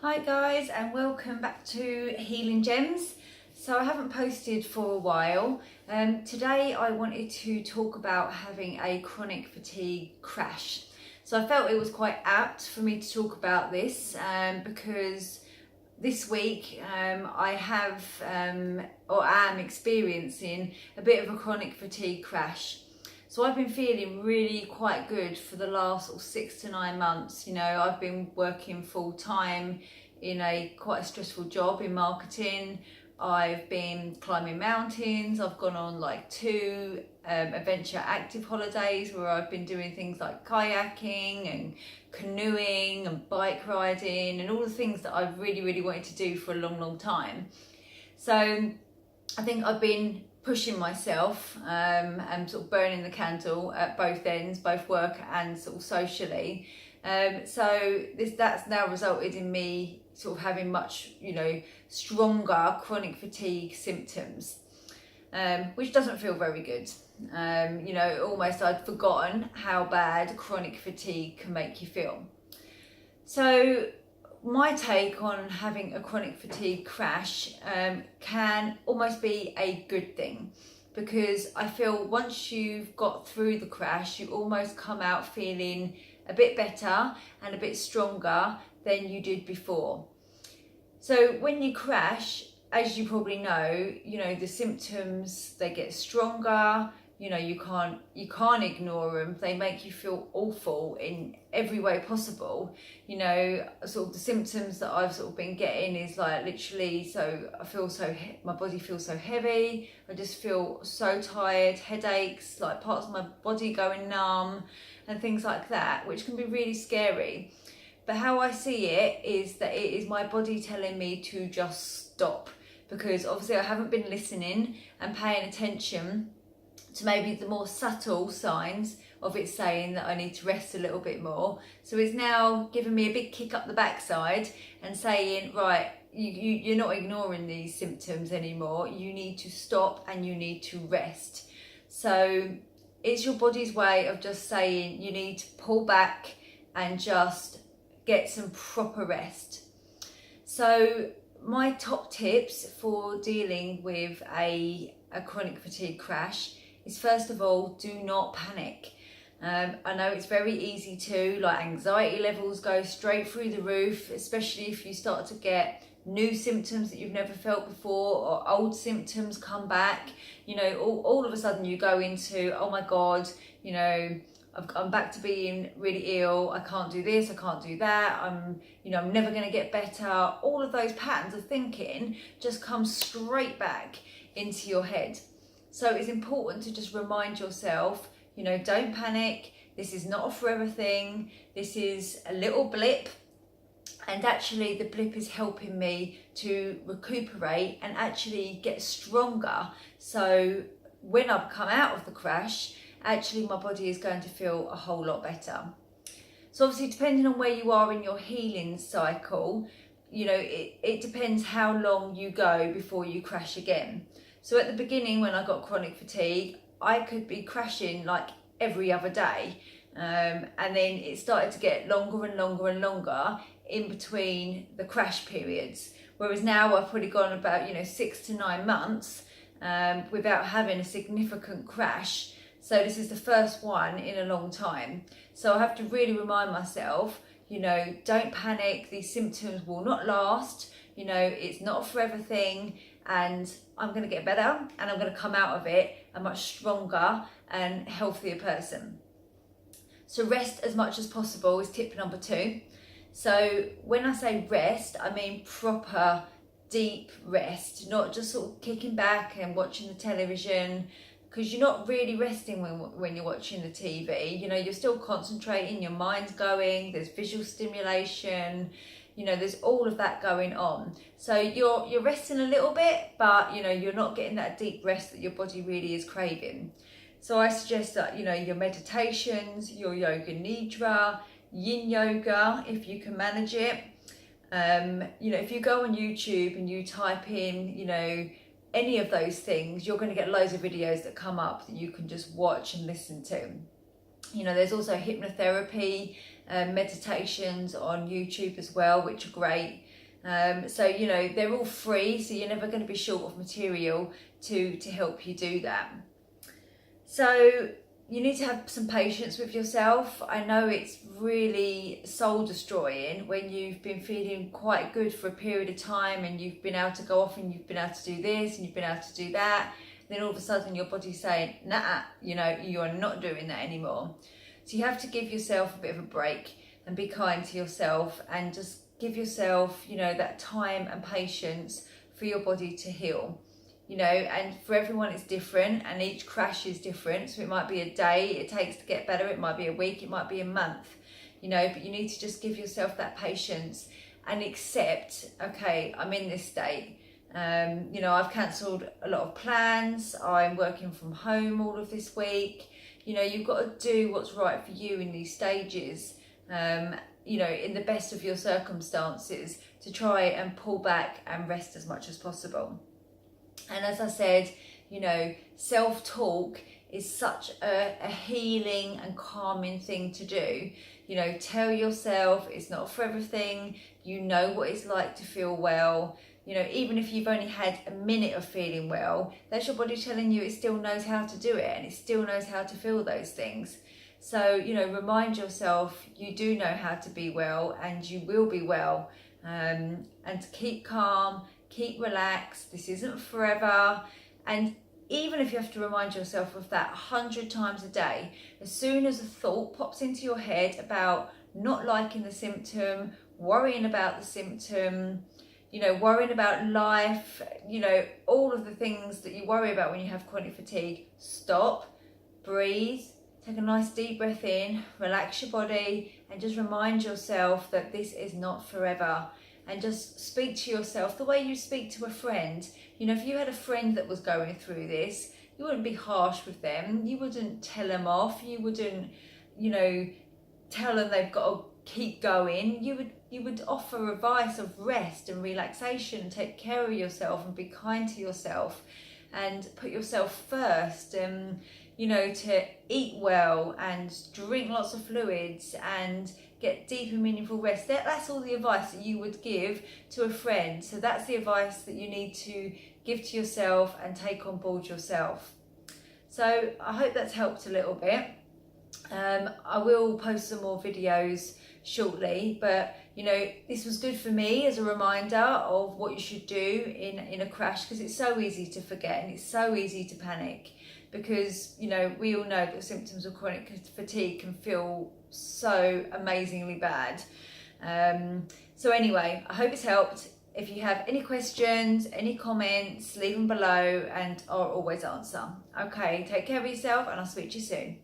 Hi guys, and welcome back to Healing Gems. So I haven't posted for a while. Today I wanted to talk about having a chronic fatigue crash. So I felt it was quite apt for me to talk about this because this week I have or am experiencing a bit of a chronic fatigue crash. So I've been feeling really quite good for the last 6 to 9 months. You know, I've been working full time in quite a stressful job in marketing. I've been climbing mountains. I've gone on like 2 adventure active holidays where I've been doing things like kayaking and canoeing and bike riding and all the things that I've really wanted to do for a long time. So I think I've been pushing myself and sort of burning the candle at both ends, both work and sort of socially. So that's now resulted in me sort of having much, stronger chronic fatigue symptoms, which doesn't feel very good. Almost I'd forgotten how bad chronic fatigue can make you feel. So my take on having a chronic fatigue crash can almost be a good thing, because I feel once you've got through the crash, you almost come out feeling a bit better and a bit stronger than you did before. So when you crash, as you probably know, the symptoms, they get stronger. You can't ignore them. They make you feel awful in every way possible. Sort of the symptoms that I've sort of been getting is like literally, so I feel my body feels so heavy. I just feel so tired, headaches, like parts of my body going numb and things like that, which can be really scary. But how I see it is that it is my body telling me to just stop, because obviously I haven't been listening and paying attention to maybe the more subtle signs of it saying that I need to rest a little bit more. So it's now giving me a big kick up the backside and saying, right, you're not ignoring these symptoms anymore. You need to stop and you need to rest. So it's your body's way of just saying you need to pull back and just get some proper rest. So my top tips for dealing with a chronic fatigue crash is, first of all, do not panic. I know it's very easy to, anxiety levels go straight through the roof, especially if you start to get new symptoms that you've never felt before, or old symptoms come back. All of a sudden you go into, oh my God, I'm back to being really ill. I can't do this, I can't do that. I'm never going to get better. All of those patterns of thinking just come straight back into your head. So it's important to just remind yourself, don't panic. This is not a forever thing. This is a little blip. And actually the blip is helping me to recuperate and actually get stronger. So when I come out of the crash, actually my body is going to feel a whole lot better. So obviously, depending on where you are in your healing cycle, it depends how long you go before you crash again. So at the beginning, when I got chronic fatigue, I could be crashing like every other day. And then it started to get longer and longer in between the crash periods. Whereas now I've probably gone about, 6 to 9 months without having a significant crash. So this is the first one in a long time. So I have to really remind myself, don't panic. These symptoms will not last. It's not a forever thing, and I'm going to get better, and I'm going to come out of it a much stronger and healthier person. So rest as much as possible is tip number 2. So when I say rest, I mean proper deep rest, not just sort of kicking back and watching the television, because you're not really resting when you're watching the TV. You're still concentrating, your mind's going, there's visual stimulation, there's all of that going on. So you're resting a little bit, but you're not getting that deep rest that your body really is craving. So I suggest that, your meditations, your yoga nidra, yin yoga, if you can manage it. If you go on YouTube and you type in, any of those things, you're going to get loads of videos that come up that you can just watch and listen to. There's also hypnotherapy meditations on YouTube as well, which are great. So, you know, they're all free, so you're never going to be short of material to help you do that. So you need to have some patience with yourself. I know it's really soul destroying when you've been feeling quite good for a period of time and you've been able to go off and you've been able to do this and you've been able to do that. Then all of a sudden your body's saying, nah, you know, you are not doing that anymore. So you have to give yourself a bit of a break and be kind to yourself and just give yourself, you know, that time and patience for your body to heal. You know, and for everyone it's different and each crash is different. So it might be a day it takes to get better, it might be a week, it might be a month, you know, but you need to just give yourself that patience and accept, okay, I'm in this state. You know, I've cancelled a lot of plans, I'm working from home all of this week. You know, you've got to do what's right for you in these stages, you know, in the best of your circumstances, to try and pull back and rest as much as possible. And as I said, you know, self-talk is such a healing and calming thing to do. You know, tell yourself it's not for everything. You know what it's like to feel well. You know, even if you've only had a minute of feeling well, that's your body telling you it still knows how to do it and it still knows how to feel those things. So, you know, remind yourself you do know how to be well and you will be well. And to keep calm, keep relaxed, this isn't forever. And even if you have to remind yourself of that 100 times a day, as soon as a thought pops into your head about not liking the symptom, worrying about the symptom, you know, worrying about life, you know, all of the things that you worry about when you have chronic fatigue, stop, breathe, take a nice deep breath in, relax your body, and just remind yourself that this is not forever. And just speak to yourself the way you speak to a friend. You know, if you had a friend that was going through this, you wouldn't be harsh with them. You wouldn't tell them off. You wouldn't, you know, tell them they've got to keep going. You would offer advice of rest and relaxation, take care of yourself and be kind to yourself and put yourself first. You know, to eat well and drink lots of fluids and get deep and meaningful rest. That's all the advice that you would give to a friend. So that's the advice that you need to give to yourself and take on board yourself. So I hope that's helped a little bit. I will post some more videos shortly, but you know, this was good for me as a reminder of what you should do in a crash, because it's so easy to forget and it's so easy to panic, because you know, we all know that symptoms of chronic fatigue can feel so amazingly bad. So anyway, I hope it's helped. If you have any questions, any comments, leave them below and I'll always answer. Okay, take care of yourself and I'll speak to you soon.